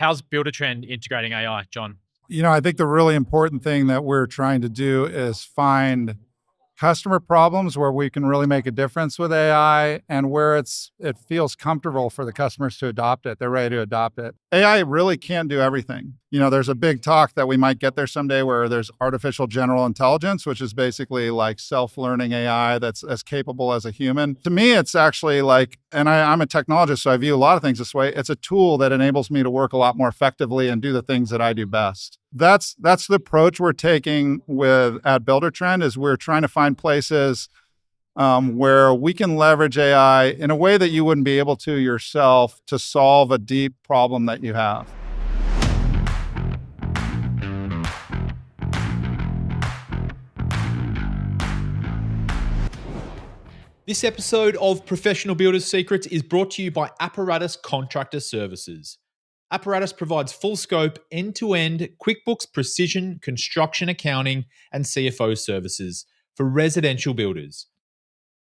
How's Buildertrend integrating AI, John? I think the really important thing that we're trying to do is find customer problems where we can really make a difference with AI and where it feels comfortable for the customers to adopt it. They're ready to adopt it. AI really can do everything. There's a big talk that we might get there someday where there's artificial general intelligence, which is basically like self-learning AI that's as capable as a human. To me, it's actually like, and I'm a technologist, so I view a lot of things this way. It's a tool that enables me to work a lot more effectively and do the things that I do best. That's the approach we're taking at Buildertrend. Is we're trying to find places where we can leverage AI in a way that you wouldn't be able to yourself to solve a deep problem that you have. This episode of Professional Builders Secrets is brought to you by Apparatus Contractor Services. Apparatus provides full scope, end-to-end QuickBooks precision construction accounting and CFO services for residential builders.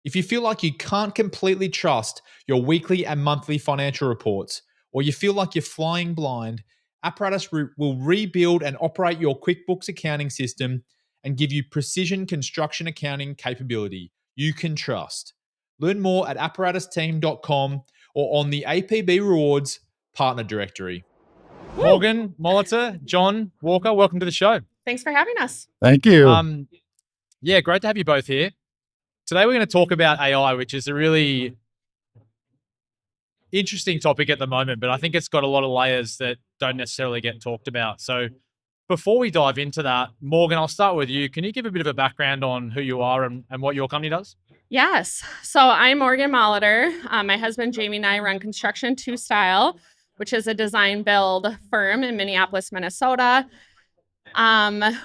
If you feel like you can't completely trust your weekly and monthly financial reports, or you feel like you're flying blind, Apparatus will rebuild and operate your QuickBooks accounting system and give you precision construction accounting capability you can trust. Learn more at apparatusteam.com or on the APB Rewards Partner Directory. Morgan, Molitor, John, Walker, welcome to the show. Thanks for having us. Thank you. Yeah, great to have you both here. Today we're going to talk about AI, which is a really interesting topic at the moment, but I think it's got a lot of layers that don't necessarily get talked about. So before we dive into that, Morgan, I'll start with you. Can you give a bit of a background on who you are and what your company does? Yes. So I'm Morgan Molitor. My husband, Jamie, and I run Construction 2 Style, which is a design build firm in Minneapolis, Minnesota.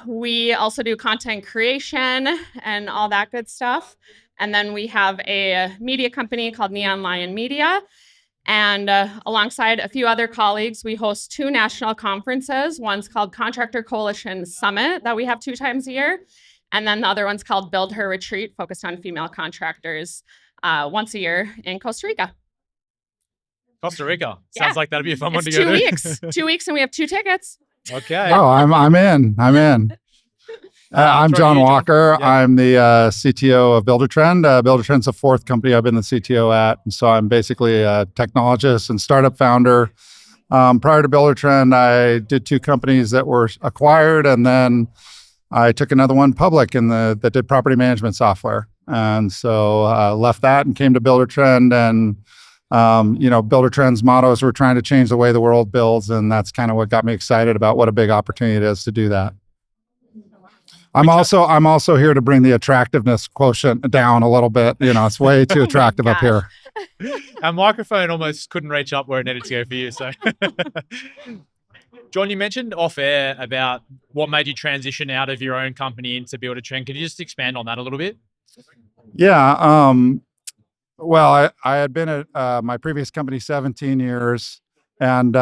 We also do content creation and all that good stuff. And then we have a media company called Neon Lion Media. And alongside a few other colleagues, we host 2 national conferences. One's called Contractor Coalition Summit that we have 2 times a year. And then the other one's called Build Her Retreat, focused on female contractors once a year in Costa Rica. Costa Rica. Sounds like that'd be a fun one to go go 2 to. weeks. 2 weeks and we have 2 tickets. Okay. Oh, I'm in. I'm John Walker. Yeah. I'm the CTO of Buildertrend. Buildertrend's the 4th company I've been the CTO at. And so I'm basically a technologist and startup founder. Prior to Buildertrend, I did 2 companies that were acquired, and then I took another one public that did property management software. And so left that and came to Buildertrend. And Buildertrend's motto is we're trying to change the way the world builds. And that's kind of what got me excited about what a big opportunity it is to do that. I'm also here to bring the attractiveness quotient down a little bit. It's way too attractive up here. Our microphone almost couldn't reach up where it needed to go for you. So, John, you mentioned off air about what made you transition out of your own company into Buildertrend. Could you just expand on that a little bit? Yeah. Well, I had been at my previous company 17 years, and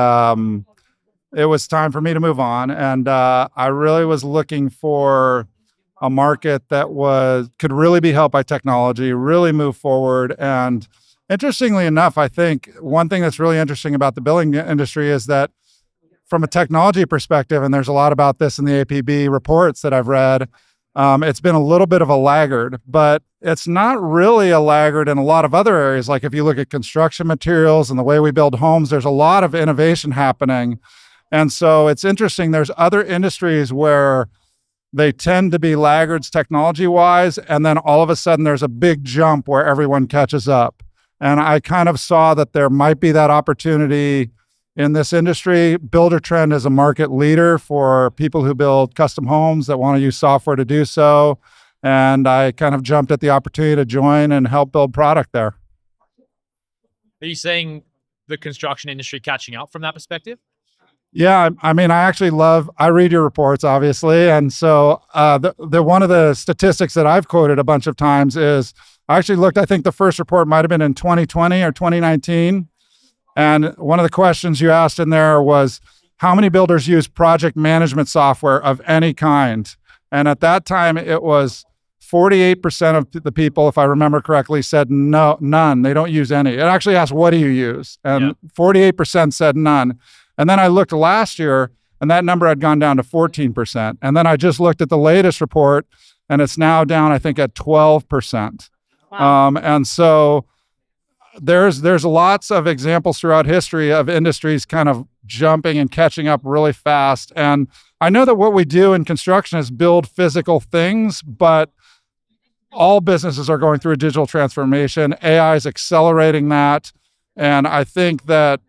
it was time for me to move on. And I really was looking for a market that could really be helped by technology, really move forward. And interestingly enough, I think one thing that's really interesting about the building industry is that from a technology perspective, and there's a lot about this in the APB reports that I've read, it's been a little bit of a laggard, but it's not really a laggard in a lot of other areas. Like if you look at construction materials and the way we build homes, there's a lot of innovation happening. And so it's interesting, there's other industries where they tend to be laggards technology-wise, and then all of a sudden there's a big jump where everyone catches up. And I kind of saw that there might be that opportunity in this industry. Buildertrend is a market leader for people who build custom homes that want to use software to do so. And I kind of jumped at the opportunity to join and help build product there. Are you seeing the construction industry catching up from that perspective? Yeah, I mean, I read your reports, obviously. And so one of the statistics that I've quoted a bunch of times is, I actually looked, I think the first report might've been in 2020 or 2019. And one of the questions you asked in there was, how many builders use project management software of any kind? And at that time, it was 48% of the people, if I remember correctly, said no, none. They don't use any. It actually asked, what do you use? And 48% said none. And then I looked last year, and that number had gone down to 14%. And then I just looked at the latest report, and it's now down, I think, at 12%. Wow. And so there's lots of examples throughout history of industries kind of jumping and catching up really fast. And I know that what we do in construction is build physical things, but all businesses are going through a digital transformation. AI is accelerating that. And I think that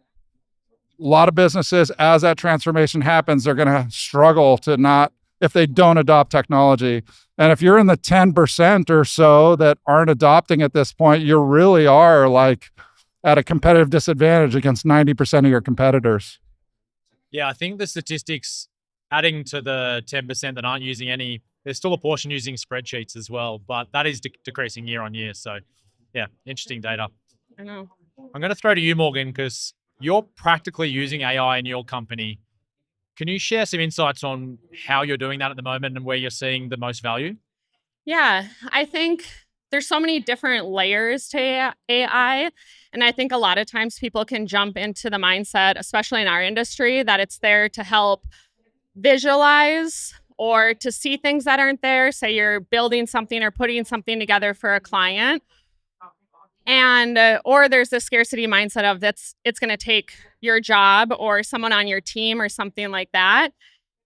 a lot of businesses, as that transformation happens, they're going to struggle to not, if they don't adopt technology. And if you're in the 10% or so that aren't adopting at this point, you really are like at a competitive disadvantage against 90% of your competitors. Yeah, I think the statistics adding to the 10% that aren't using any, there's still a portion using spreadsheets as well, but that is decreasing year on year. So yeah, interesting data. I know. I'm going to throw to you, Morgan, because you're practically using AI in your company. Can you share some insights on how you're doing that at the moment and where you're seeing the most value? Yeah, I think there's so many different layers to AI. And I think a lot of times people can jump into the mindset, especially in our industry, that it's there to help visualize or to see things that aren't there. Say you're building something or putting something together for a client. And or there's the scarcity mindset of it's going to take your job or someone on your team or something like that.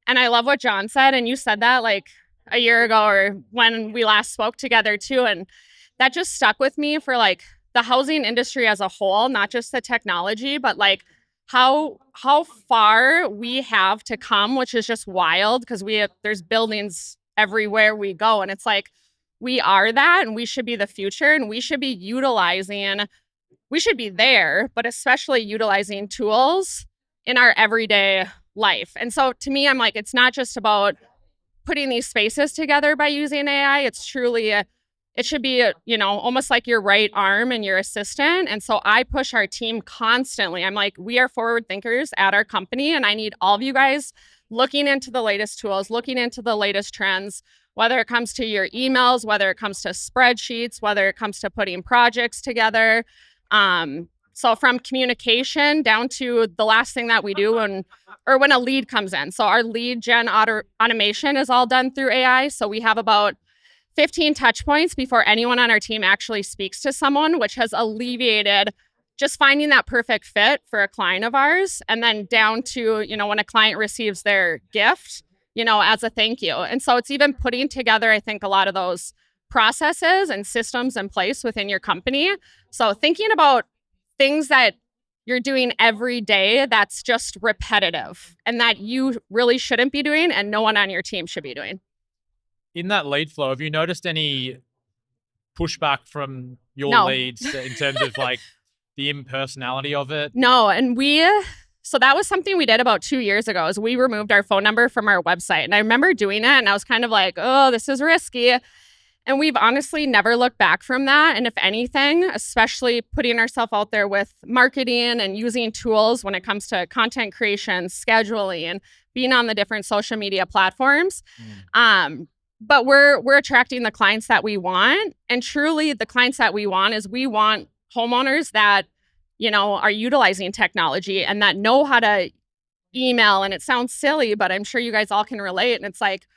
And I love what John said, and you said that like a year ago or when we last spoke together too, and that just stuck with me for like the housing industry as a whole, not just the technology, but like how far we have to come, which is just wild because there's buildings everywhere we go, and it's like we are that, and we should be the future, and we should be there, but especially utilizing tools in our everyday life. And so to me, I'm like, it's not just about putting these spaces together by using AI. It's truly it should be almost like your right arm and your assistant. And so I push our team constantly. I'm like, we are forward thinkers at our company, and I need all of you guys looking into the latest tools, looking into the latest trends, whether it comes to your emails, whether it comes to spreadsheets, whether it comes to putting projects together. So from communication down to the last thing that we do when a lead comes in. So our lead gen automation is all done through AI. So we have about 15 touch points before anyone on our team actually speaks to someone, which has alleviated just finding that perfect fit for a client of ours. And then down to, when a client receives their gift, as a thank you. And so it's even putting together, I think, a lot of those processes and systems in place within your company. So thinking about things that you're doing every day that's just repetitive and that you really shouldn't be doing and no one on your team should be doing. In that lead flow, have you noticed any pushback from your No. leads in terms of like the impersonality of it? No, and so that was something we did about 2 years ago is we removed our phone number from our website. And I remember doing it and I was kind of like, oh, this is risky. And we've honestly never looked back from that. And if anything, especially putting ourselves out there with marketing and using tools when it comes to content creation, scheduling, and being on the different social media platforms. But we're attracting the clients that we want. And truly the clients that we want is we want homeowners that, are utilizing technology and that know how to email. And it sounds silly, but I'm sure you guys all can relate. And it's like,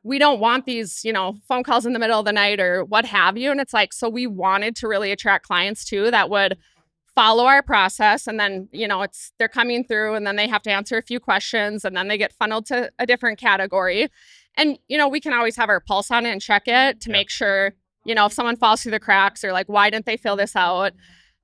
we don't want these, phone calls in the middle of the night or what have you. And it's like, so we wanted to really attract clients too that would follow our process. And then, they're coming through and then they have to answer a few questions and then they get funneled to a different category. And, we can always have our pulse on it and check it to make sure, if someone falls through the cracks or like, why didn't they fill this out?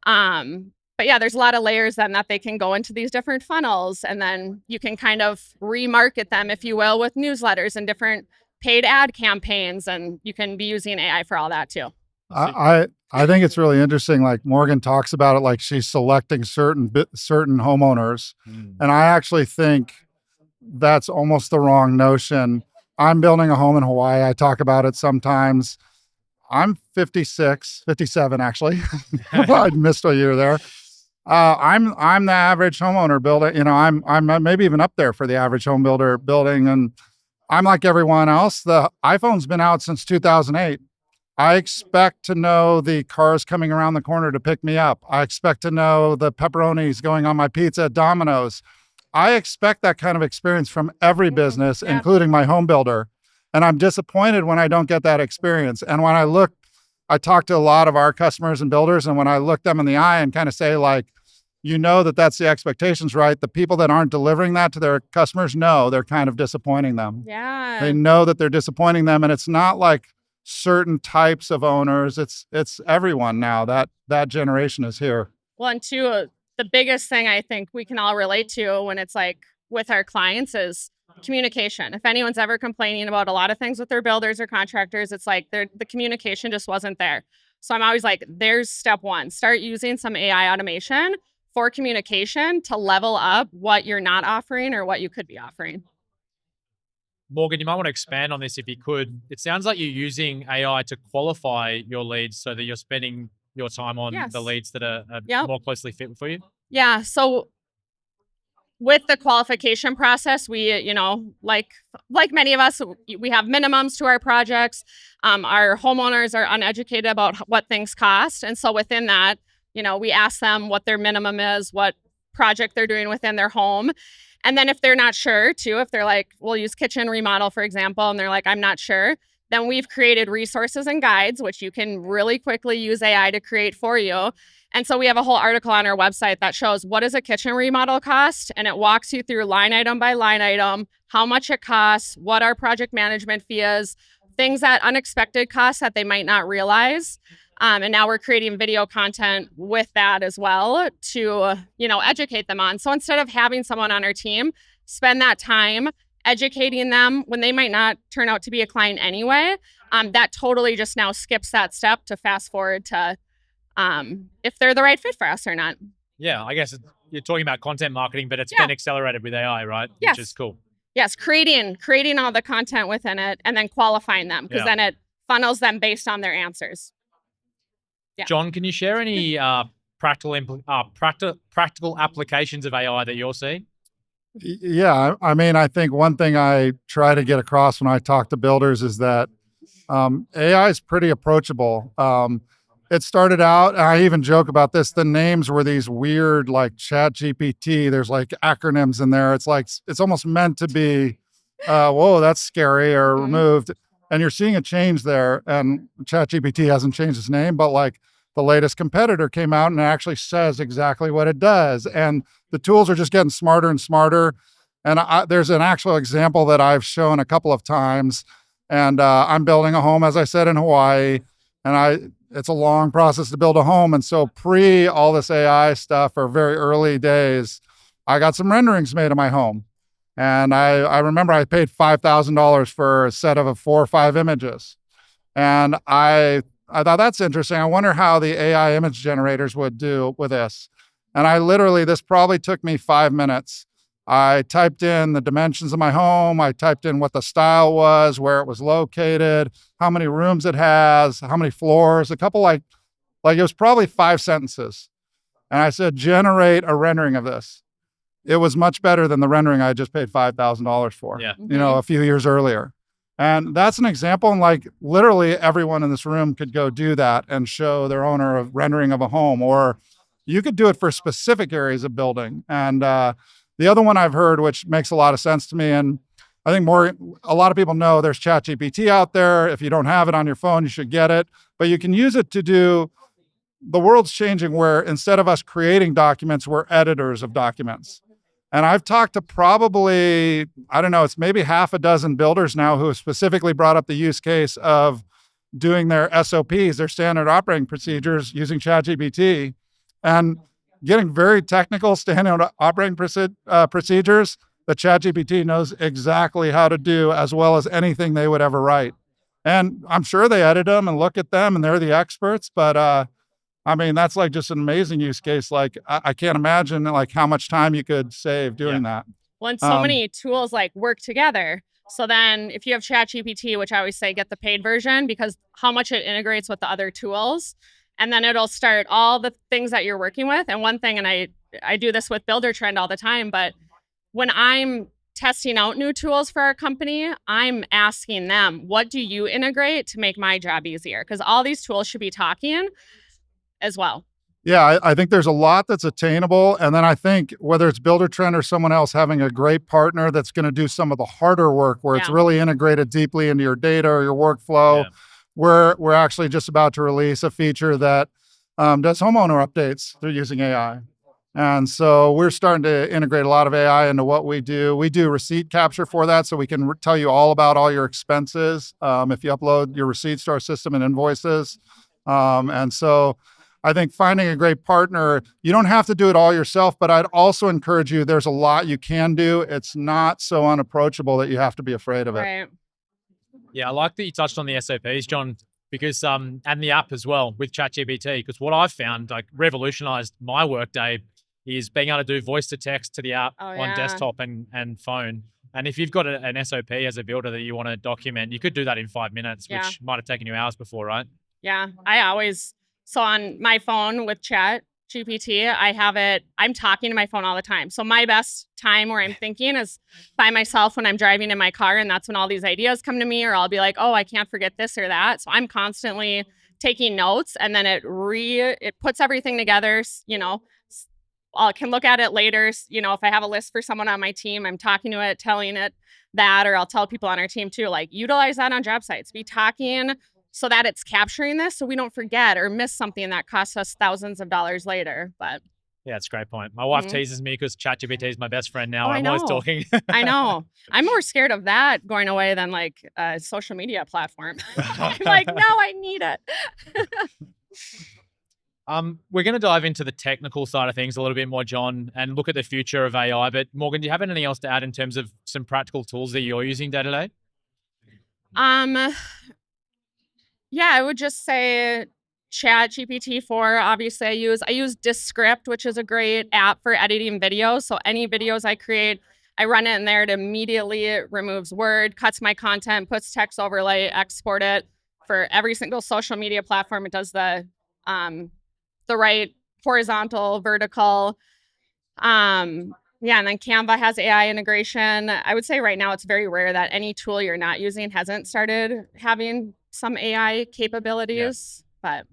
But yeah, there's a lot of layers then that they can go into these different funnels. And then you can kind of remarket them, if you will, with newsletters and different paid ad campaigns. And you can be using AI for all that too. I think it's really interesting. Like Morgan talks about it, like she's selecting certain homeowners. And I actually think that's almost the wrong notion. I'm building a home in Hawaii. I talk about it sometimes. I'm 57 actually. I missed a year there. I'm the average homeowner building. I'm maybe even up there for the average home builder building, and I'm like everyone else. The iPhone's been out since 2008. I expect to know the cars coming around the corner to pick me up. I expect to know the pepperonis going on my pizza at Domino's. I expect that kind of experience from every business, Yeah. including my home builder. And I'm disappointed when I don't get that experience. And when I talk to a lot of our customers and builders, and when I look them in the eye and kind of say, like, you know, that's the expectations, right? The people that aren't delivering that to their customers know they're kind of disappointing them. Yeah. They know that they're disappointing them. And it's not like certain types of owners. It's everyone now. That generation is here. Well, and two, the biggest thing I think we can all relate to when it's like with our clients is communication. If anyone's ever complaining about a lot of things with their builders or contractors, it's like the communication just wasn't there. So I'm always like, there's step one. Start using some AI automation for communication to level up what you're not offering or what you could be offering. Morgan, you might want to expand on this if you could. It sounds like you're using AI to qualify your leads so that you're spending your time on Yes. the leads that are Yep. more closely fit for you. Yeah. So with the qualification process, we, like many of us, we have minimums to our projects. Our homeowners are uneducated about what things cost. And so within that, we ask them what their minimum is, what project they're doing within their home. And then if they're not sure too, if they're like, we'll use kitchen remodel, for example, and they're like, I'm not sure, then we've created resources and guides, which you can really quickly use AI to create for you. And so we have a whole article on our website that shows what does a kitchen remodel cost? And it walks you through line item by line item, how much it costs, what our project management fee is, things that unexpected costs that they might not realize. And now we're creating video content with that as well to, educate them on. So instead of having someone on our team spend that time educating them when they might not turn out to be a client anyway, that totally just now skips that step to fast forward to if they're the right fit for us or not. Yeah, I guess you're talking about content marketing, but it's Yeah. been accelerated with AI, right? Yes. Which is cool. Yes, creating all the content within it and then qualifying them because Yeah. then it funnels them based on their answers. Yeah. John, can you share any practical applications of AI that you're seeing? Yeah, I mean, I think one thing I try to get across when I talk to builders is that AI is pretty approachable. It started out, and I even joke about this, the names were these weird, like Chat GPT. There's like acronyms in there. It's almost meant to be, whoa, that's scary, or Mhm. removed. And you're seeing a change there. And Chat GPT hasn't changed its name, but like the latest competitor came out and it actually says exactly what it does. And the tools are just getting smarter and smarter. And there's an actual example that I've shown a couple of times. And I'm building a home, as I said, in Hawaii. And it's a long process to build a home. And so pre all this AI stuff, or very early days, I got some renderings made of my home. And I remember I paid $5,000 for a set of 4 or 5 images. And I thought, that's interesting. I wonder how the AI image generators would do with this. And this probably took me 5 minutes. I typed in the dimensions of my home. I typed in what the style was, where it was located, how many rooms it has, how many floors, a couple like it was probably 5 sentences. And I said, generate a rendering of this. It was much better than the rendering I just paid $5,000 for, Yeah. a few years earlier. And that's an example. And like literally everyone in this room could go do that and show their owner a rendering of a home, or you could do it for specific areas of building. And the other one I've heard, which makes a lot of sense to me, and I think a lot of people know there's ChatGPT out there. If you don't have it on your phone, you should get it. But you can use it to do, the world's changing where instead of us creating documents, we're editors of documents. And I've talked to probably, I don't know, it's maybe half a dozen builders now who have specifically brought up the use case of doing their SOPs, their standard operating procedures, using ChatGPT, and getting very technical standard operating procedures that ChatGPT knows exactly how to do as well as anything they would ever write. And I'm sure they edit them and look at them and they're the experts, but I mean, that's like just an amazing use case. Like I can't imagine like how much time you could save doing that. Well, and so many tools like work together. So then if you have ChatGPT, which I always say get the paid version because how much it integrates with the other tools, and then it'll start all the things that you're working with. And one thing, and I do this with Buildertrend all the time, but when I'm testing out new tools for our company, I'm asking them, what do you integrate to make my job easier? Because all these tools should be talking as well. Yeah, I think there's a lot that's attainable. And then I think whether it's Buildertrend or someone else, having a great partner that's going to do some of the harder work where it's Yeah. really integrated deeply into your data or your workflow. Yeah. We're actually just about to release a feature that does homeowner updates through using AI. And so we're starting to integrate a lot of AI into what we do. We do receipt capture for that, so we can tell you all about all your expenses if you upload your receipts to our system and invoices. And so I think finding a great partner, you don't have to do it all yourself, but I'd also encourage you, there's a lot you can do. It's not so unapproachable that you have to be afraid of it. Right. Yeah, I like that you touched on the SOPs, John, because and the app as well with ChatGPT. Because what I've found like revolutionized my workday is being able to do voice to text to the app Oh, on yeah. desktop and phone. And if you've got an SOP as a builder that you want to document, you could do that in 5 minutes, Yeah. which might have taken you hours before, right? Yeah, so on my phone with Chat GPT, I'm talking to my phone all the time. So my best time where I'm thinking is by myself when I'm driving in my car, and that's when all these ideas come to me, or I'll be like, oh, I can't forget this or that. So I'm constantly taking notes, and then it puts everything together, I can look at it later. If I have a list for someone on my team, I'm talking to it, telling it that, or I'll tell people on our team too, like utilize that on job sites. Be talking so that it's capturing this so we don't forget or miss something that costs us thousands of dollars later. But Yeah, it's a great point. My wife Mhm. teases me because ChatGPT is my best friend now. Oh, I I'm always know. talking. I know I'm more scared of that going away than like a social media platform. I'm like, no, I need it. We're going to dive into the technical side of things a little bit more, John, and look at the future of AI. But Morgan, do you have anything else to add in terms of some practical tools that you're using day to day? Yeah, I would just say Chat GPT 4. Obviously, I use Descript, which is a great app for editing videos. So any videos I create, I run it in there. It immediately removes word, cuts my content, puts text overlay, export it for every single social media platform. It does the right horizontal, vertical. Yeah, and then Canva has AI integration. I would say right now it's very rare that any tool you're not using hasn't started having some AI capabilities. But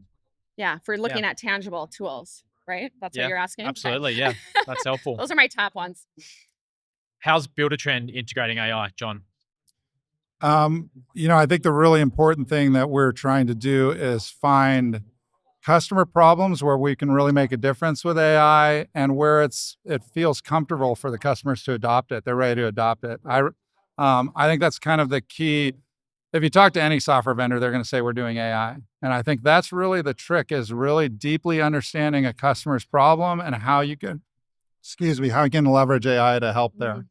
yeah, if we're looking at tangible tools, right? That's what you're asking? Okay. Absolutely. Yeah, that's helpful. Those are my top ones. How's Buildertrend integrating AI, John? I think the really important thing that we're trying to do is find customer problems where we can really make a difference with AI and where it feels comfortable for the customers to adopt it. They're ready to adopt it. I think that's kind of the key. If you talk to any software vendor, they're going to say we're doing AI. And I think that's really the trick, is really deeply understanding a customer's problem and how you can leverage AI to help there.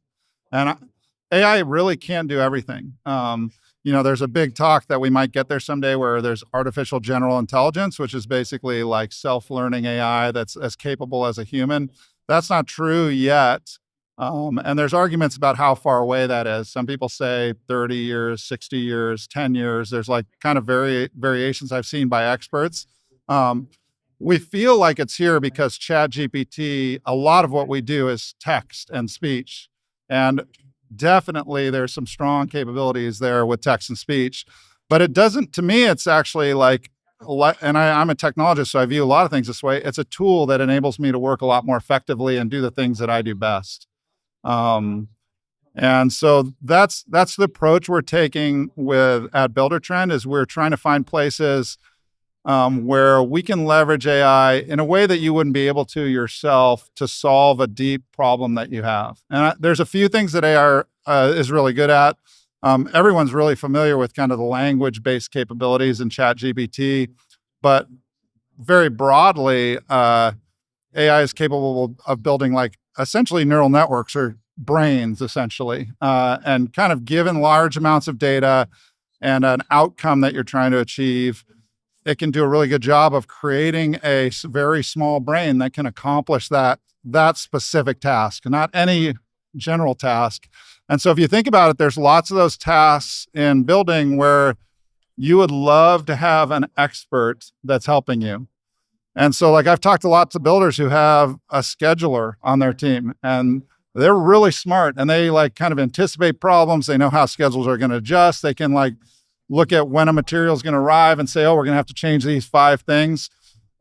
And AI really can't do everything. There's a big talk that we might get there someday where there's artificial general intelligence, which is basically like self-learning AI that's as capable as a human. That's not true yet. And there's arguments about how far away that is. Some people say 30 years, 60 years, 10 years. There's like kind of variations I've seen by experts. We feel like it's here because ChatGPT, a lot of what we do is text and speech. And definitely there's some strong capabilities there with text and speech. But it doesn't, to me, it's actually like, and I'm a technologist, so I view a lot of things this way. It's a tool that enables me to work a lot more effectively and do the things that I do best. And so that's the approach we're taking at Buildertrend, is we're trying to find places where we can leverage AI in a way that you wouldn't be able to yourself to solve a deep problem that you have. And there's a few things that AI is really good at. Everyone's really familiar with kind of the language-based capabilities in ChatGPT, but very broadly, AI is capable of building like essentially neural networks or brains, essentially, and kind of given large amounts of data and an outcome that you're trying to achieve, it can do a really good job of creating a very small brain that can accomplish that specific task, not any general task. And so if you think about it, there's lots of those tasks in building where you would love to have an expert that's helping you. And so like I've talked to lots of builders who have a scheduler on their team, and they're really smart and they like kind of anticipate problems. They know how schedules are going to adjust. They can like look at when a material is going to arrive and say, oh, we're going to have to change these 5 things.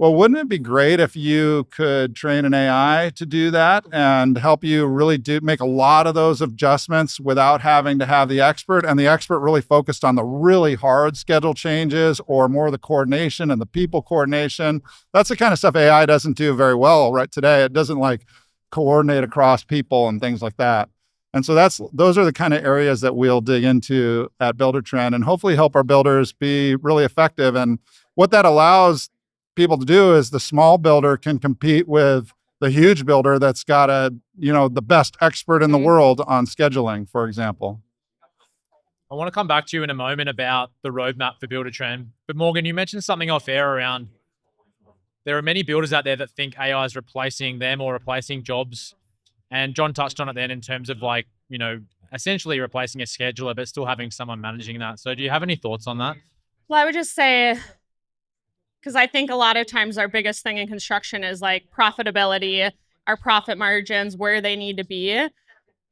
well, wouldn't it be great if you could train an AI to do that and help you really make a lot of those adjustments without having to have the expert, and the expert really focused on the really hard schedule changes or more of the coordination and the people coordination. That's the kind of stuff AI doesn't do very well right today. It doesn't like coordinate across people and things like that. And so those are the kind of areas that we'll dig into at Buildertrend and hopefully help our builders be really effective. And what that allows people to do is the small builder can compete with the huge builder that's got the best expert in the world on scheduling, for example. I want to come back to you in a moment about the roadmap for Buildertrend. But Morgan, you mentioned something off air around there are many builders out there that think AI is replacing them or replacing jobs. And John touched on it then in terms of like, essentially replacing a scheduler, but still having someone managing that. So do you have any thoughts on that? Well, I would just say, because I think a lot of times our biggest thing in construction is like profitability, our profit margins, where they need to be.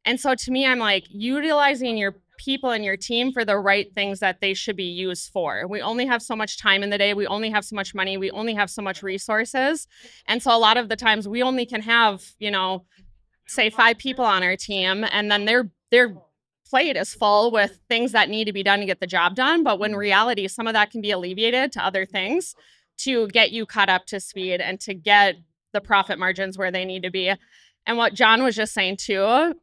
And so to me, I'm like utilizing your people and your team for the right things that they should be used for. We only have so much time in the day. We only have so much money. We only have so much resources. And so a lot of the times we only can have, say 5 people on our team, and then their plate is full with things that need to be done to get the job done. But when in reality, some of that can be alleviated to other things to get you caught up to speed and to get the profit margins where they need to be. And what John was just saying too,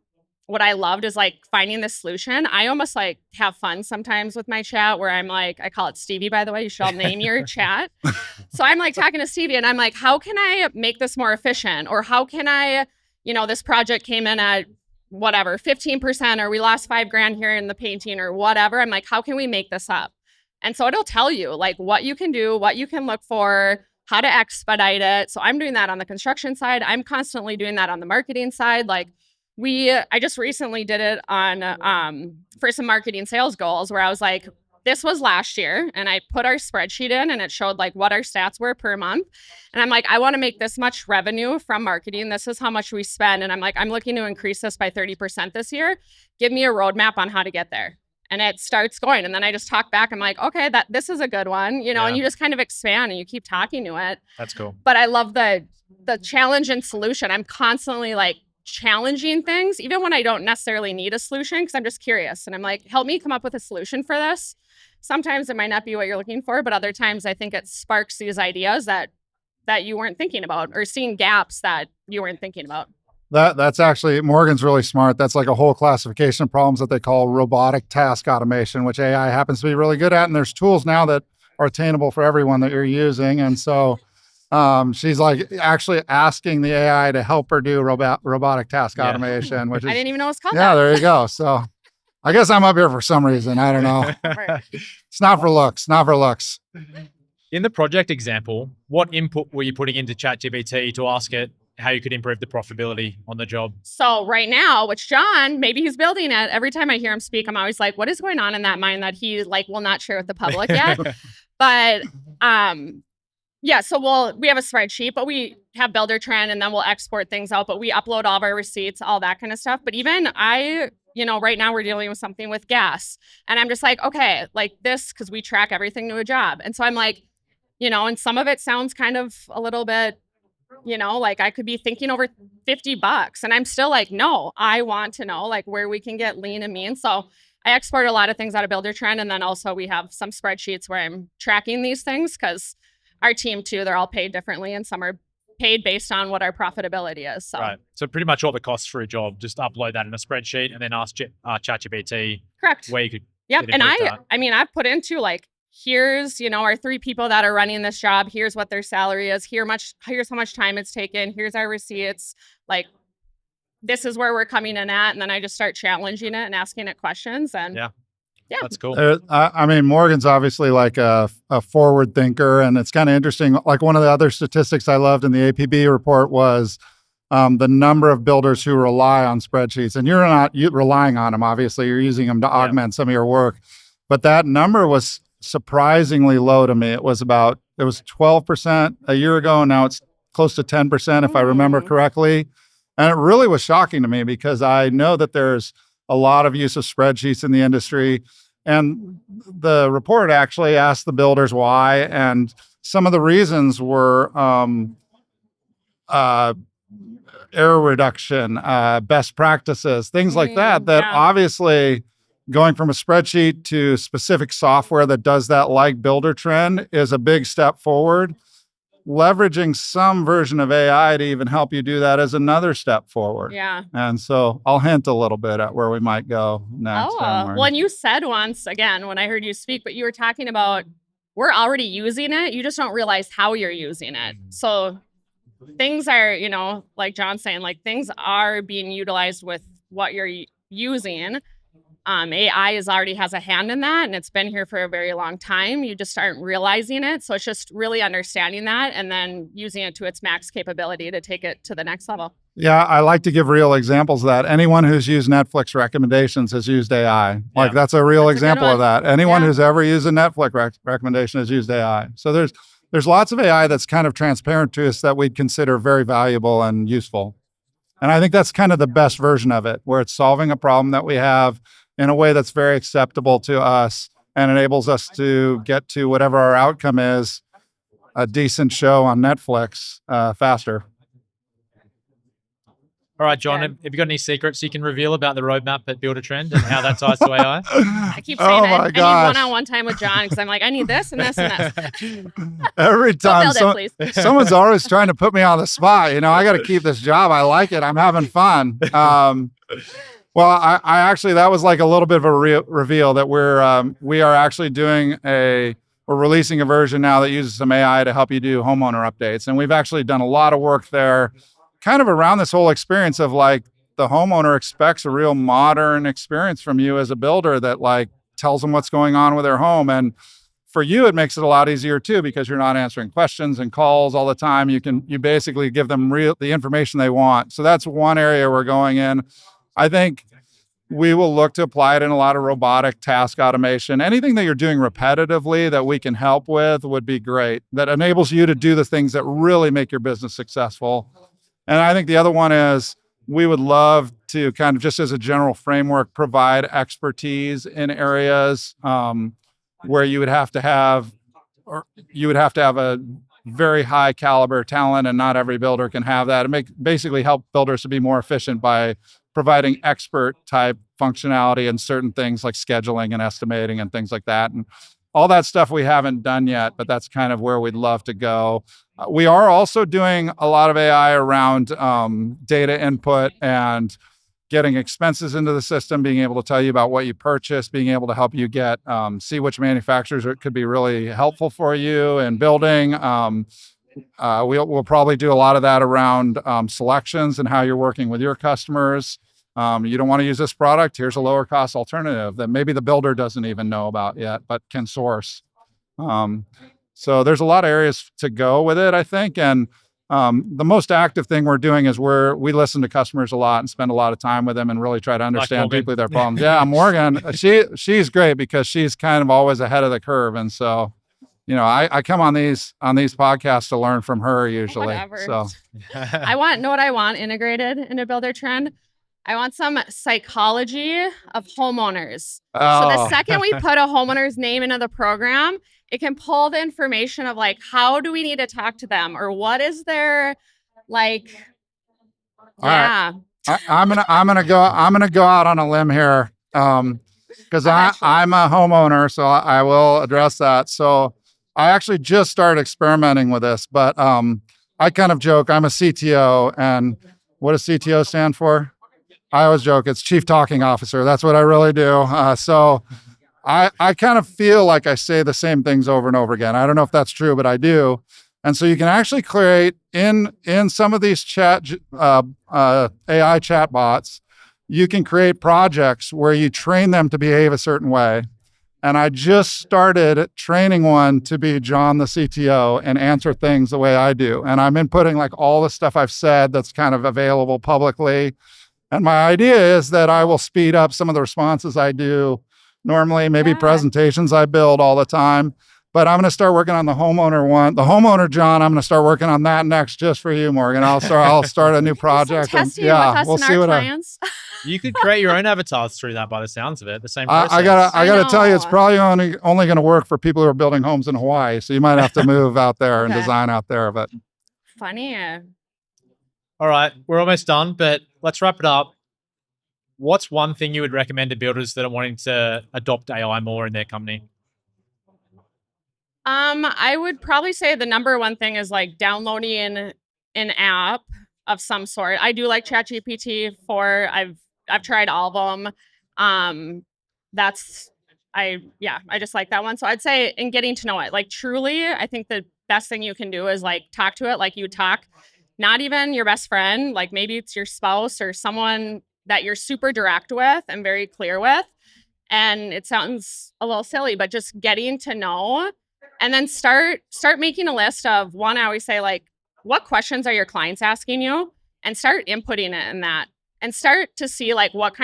what I loved is like finding the solution. I almost like have fun sometimes with my chat where I'm like, I call it Stevie, by the way, you should all name your chat. So I'm like talking to Stevie and I'm like, how can I make this more efficient? Or how can I, this project came in at whatever, 15%, or we lost $5,000 here in the painting or whatever. I'm like, how can we make this up? And so it'll tell you like what you can do, what you can look for, how to expedite it. So I'm doing that on the construction side. I'm constantly doing that on the marketing side. Like I just recently did it on for some marketing sales goals where I was like, this was last year, and I put our spreadsheet in and it showed like what our stats were per month. And I'm like, I want to make this much revenue from marketing. This is how much we spend. And I'm like, I'm looking to increase this by 30% this year. Give me a roadmap on how to get there. And it starts going. And then I just talk back. I'm like, okay, this is a good one, and you just kind of expand and you keep talking to it. That's cool. But I love the challenge and solution. I'm constantly like challenging things, even when I don't necessarily need a solution, because I'm just curious. And I'm like, help me come up with a solution for this. Sometimes it might not be what you're looking for, but other times I think it sparks these ideas that you weren't thinking about, or seeing gaps that you weren't thinking about. That's actually, Morgan's really smart. That's like a whole classification of problems that they call robotic task automation, which AI happens to be really good at. And there's tools now that are attainable for everyone that you're using. And so she's like actually asking the AI to help her do robotic task automation, which is, I didn't even know it was called that. Yeah, there you go. So I guess I'm up here for some reason. I don't know. It's not for looks, not for looks. In the project example, what input were you putting into ChatGPT to ask it how you could improve the profitability on the job? So right now, which John, maybe he's building it. Every time I hear him speak, I'm always like, what is going on in that mind that he like will not share with the public yet? But yeah, so we have a spreadsheet, but we have Buildertrend, and then we'll export things out, but we upload all of our receipts, all that kind of stuff. But even right now we're dealing with something with gas, and I'm just like, okay, like this, because we track everything to a job. And so I'm like, and some of it sounds kind of a little bit, like I could be thinking over $50, and I'm still like, no, I want to know like where we can get lean and mean. So I export a lot of things out of Buildertrend, and then also we have some spreadsheets where I'm tracking these things, because our team too, they're all paid differently, and some are paid based on what our profitability is. So. Right. So pretty much all the costs for a job, just upload that in a spreadsheet and then ask ChatGPT correct where you could. Yep. And I've put into like, here's, our 3 people that are running this job. Here's what their salary is. Here's how much time it's taken. Here's our receipts. Like, this is where we're coming in at. And then I just start challenging it and asking it questions. And yeah, that's cool. I mean, Morgan's obviously like a forward thinker, and it's kind of interesting. Like one of the other statistics I loved in the APB report was the number of builders who rely on spreadsheets. And you're not relying on them, obviously. You're using them to augment some of your work. But that number was surprisingly low to me. It was 12% a year ago, and now it's close to 10%, if I remember correctly. And it really was shocking to me, because I know that there's a lot of use of spreadsheets in the industry. And the report actually asked the builders why, and some of the reasons were error reduction, best practices, things like that, Yeah. obviously going from a spreadsheet to specific software that does that, like Buildertrend, is a big step forward. Leveraging some version of AI to even help you do that is another step forward. Yeah. And so I'll hint a little bit at where we might go next. Well, and you said once, again, when I heard you speak, but you were talking about we're already using it. You just don't realize how you're using it. So things are, you know, like John's saying, like things are being utilized with what you're using. AI already has a hand in that, and it's been here for a very long time. You just aren't realizing it. So it's just really understanding that and then using it to its max capability to take it to the next level. Yeah, I like to give real examples of that. Anyone who's used Netflix recommendations has used AI. Like that's a real example of that. Anyone who's ever used a Netflix recommendation has used AI. So there's lots of AI that's kind of transparent to us that we'd consider very valuable and useful. And I think that's kind of the best version of it, where it's solving a problem that we have in a way that's very acceptable to us and enables us to get to whatever our outcome is, a decent show on Netflix, faster. All right, John, have you got any secrets you can reveal about the roadmap at Buildertrend and how that ties to AI? I keep saying I need one-on-one time with John because I'm like, I need this and this and this. Every time someone's always trying to put me on the spot. You know, I got to keep this job. I like it. I'm having fun. Well, I actually, that was like a little bit of a reveal that we are actually we're releasing a version now that uses some AI to help you do homeowner updates. And we've actually done a lot of work there, kind of around this whole experience of like the homeowner expects a real modern experience from you as a builder that like tells them what's going on with their home. And for you, it makes it a lot easier too, because you're not answering questions and calls all the time. You basically give them the information they want. So that's one area we're going in. I think we will look to apply it in a lot of robotic task automation. Anything that you're doing repetitively that we can help with would be great. That enables you to do the things that really make your business successful. And I think the other one is we would love to kind of, just as a general framework, provide expertise in areas where you would have to have a very high caliber talent, and not every builder can have that. And basically help builders to be more efficient by providing expert type functionality in certain things like scheduling and estimating and things like that. And all that stuff we haven't done yet, but that's kind of where we'd love to go. We are also doing a lot of AI around data input and getting expenses into the system, being able to tell you about what you purchased, being able to help you see which manufacturers could be really helpful for you in building. We'll probably do a lot of that around selections and how you're working with your customers. You don't want to use this product, here's a lower cost alternative that maybe the builder doesn't even know about yet, but can source. So there's a lot of areas to go with it, I think. And the most active thing we're doing is we listen to customers a lot and spend a lot of time with them and really try to understand deeply their problems. Yeah, Morgan, she's great because she's kind of always ahead of the curve. And so, you know, I come on these podcasts to learn from her usually. Whatever. So know what I want integrated into Buildertrend? I want some psychology of homeowners. Oh. So the second we put a homeowner's name into the program, it can pull the information of like, how do we need to talk to them? Or what is their like, Right. I'm gonna go out on a limb here. Because I'm a homeowner, so I will address that. So I actually just started experimenting with this, but I kind of joke, I'm a CTO, and what does CTO stand for? I always joke, it's Chief Talking Officer. That's what I really do. So I kind of feel like I say the same things over and over again. I don't know if that's true, but I do. And so you can actually create in some of these AI chatbots, you can create projects where you train them to behave a certain way. And I just started training one to be John the CTO and answer things the way I do. And I'm inputting like all the stuff I've said that's kind of available publicly. And my idea is that I will speed up some of the responses I do normally, maybe presentations I build all the time. but I'm going to start working on the homeowner one. The homeowner, John, I'm going to start working on that next just for you, Morgan. I'll start a new project. And Testing with us we'll and see our what clients. You could create your own avatars through that by the sounds of it. The same I process. I gotta tell you, it's know. probably only going to work for people who are building homes in Hawaii. So you might have to move out there and Okay. design out there. But Funny. All right, we're almost done, but let's wrap it up. What's one thing you would recommend to builders that are wanting to adopt AI more in their company? I would probably say the number one thing is like downloading an app of some sort. I do like ChatGPT 4. I've tried all of them. I just like that one. So I'd say in getting to know it, like truly, I think the best thing you can do is like talk to it like you talk, not even your best friend, like maybe it's your spouse or someone that you're super direct with and very clear with. And it sounds a little silly, but just getting to know and then start making a list of one. I always say like, what questions are your clients asking you, and start inputting it in that, and start to see like what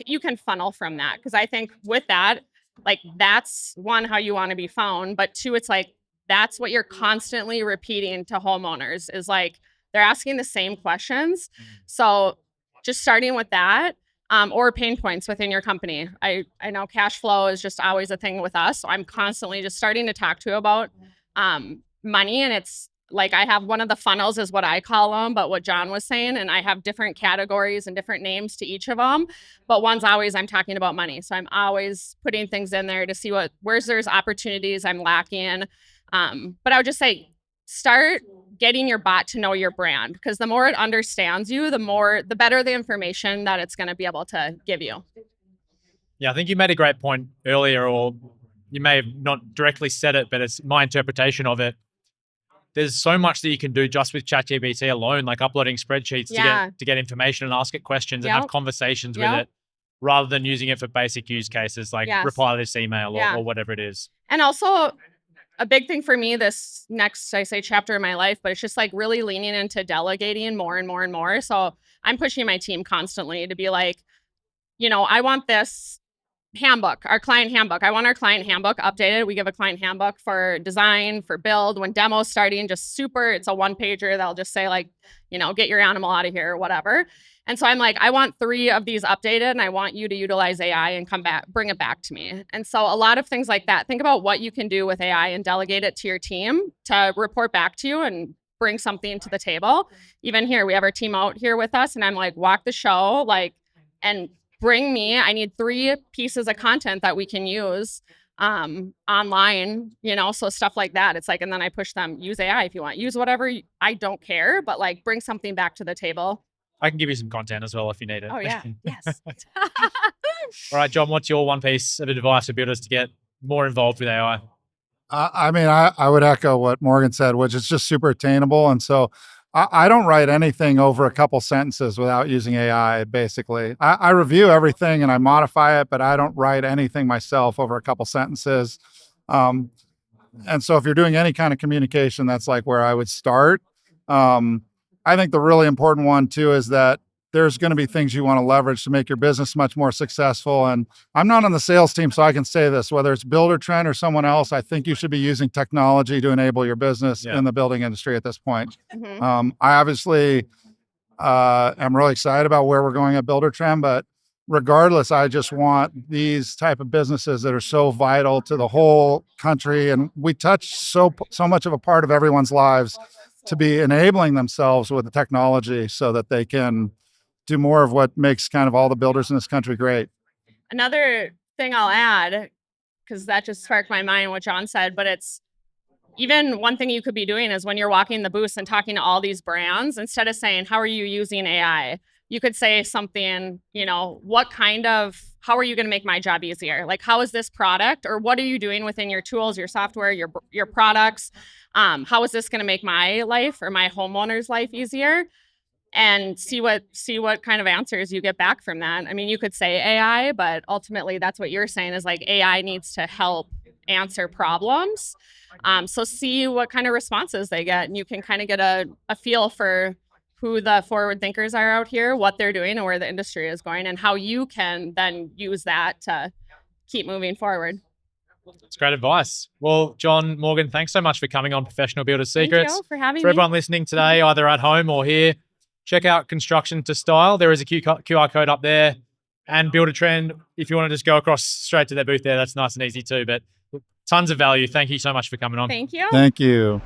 you can funnel from that. Because I think with that, like that's one, how you want to be found, but two, it's like that's what you're constantly repeating to homeowners is like they're asking the same questions. So just starting with that. Or pain points within your company. I know cash flow is just always a thing with us. So I'm constantly just starting to talk to about money. And it's like I have one of the funnels is what I call them, but what John was saying. And I have different categories and different names to each of them. But one's always I'm talking about money. So I'm always putting things in there to see where's there's opportunities I'm lacking. But I would just say start getting your bot to know your brand, because the more it understands you, the better the information that it's going to be able to give you. Yeah, I think you made a great point earlier, or you may have not directly said it, but it's my interpretation of it. There's so much that you can do just with ChatGPT alone, like uploading spreadsheets to get information and ask it questions and have conversations with it, rather than using it for basic use cases like reply to this email or whatever it is. And also, a big thing for me this next, I say, chapter in my life, but it's just like really leaning into delegating more and more and more. So I'm pushing my team constantly to be like, I want this handbook, our client handbook. I want our client handbook updated. We give a client handbook for design, for build, when demo's starting, just it's a one pager that'll just say like, get your animal out of here or whatever. And so I'm like, I want 3 of these updated, and I want you to utilize AI and bring it back to me. And so a lot of things like that, think about what you can do with AI and delegate it to your team to report back to you and bring something to the table. Even here, we have our team out here with us, and I'm like, walk the show, and bring me, I need 3 pieces of content that we can use online, so stuff like that. It's like, and then I push them, use AI if you want, use whatever, I don't care, but like bring something back to the table. I can give you some content as well if you need it. Oh yeah, yes. All right, John, what's your one piece of advice for builders to get more involved with AI? I would echo what Morgan said, which is just super attainable. And so I don't write anything over a couple sentences without using AI, basically. I review everything and I modify it, but I don't write anything myself over a couple sentences. And so if you're doing any kind of communication, that's like where I would start. I think the really important one too is that there's going to be things you want to leverage to make your business much more successful. And I'm not on the sales team, so I can say this, whether it's Buildertrend or someone else, I think you should be using technology to enable your business in the building industry at this point. I obviously am really excited about where we're going at Buildertrend, but regardless, I just want these type of businesses that are so vital to the whole country. And we touch so much of a part of everyone's lives, to be enabling themselves with the technology so that they can do more of what makes kind of all the builders in this country great. Another thing I'll add, because that just sparked my mind what John said, but it's even one thing you could be doing is when you're walking the booths and talking to all these brands, instead of saying, how are you using AI? You could say something, how are you going to make my job easier? Like, how is this product, or what are you doing within your tools, your software, your products? How is this going to make my life or my homeowner's life easier? And see what kind of answers you get back from that. I mean, you could say AI, but ultimately that's what you're saying is like AI needs to help answer problems. So see what kind of responses they get, and you can kind of get a feel for who the forward thinkers are out here, what they're doing, and where the industry is going, and how you can then use that to keep moving forward. It's great advice. Well, John, Morgan, thanks so much for coming on Professional Builder Secrets. Thank you for having For me. everyone listening today, either at home or here, check out Construction to Style. There is a QR code up there. And Buildertrend, if you want to just go across straight to their booth there, that's nice and easy too. But tons of value. Thank you so much for coming on. Thank you. Thank you.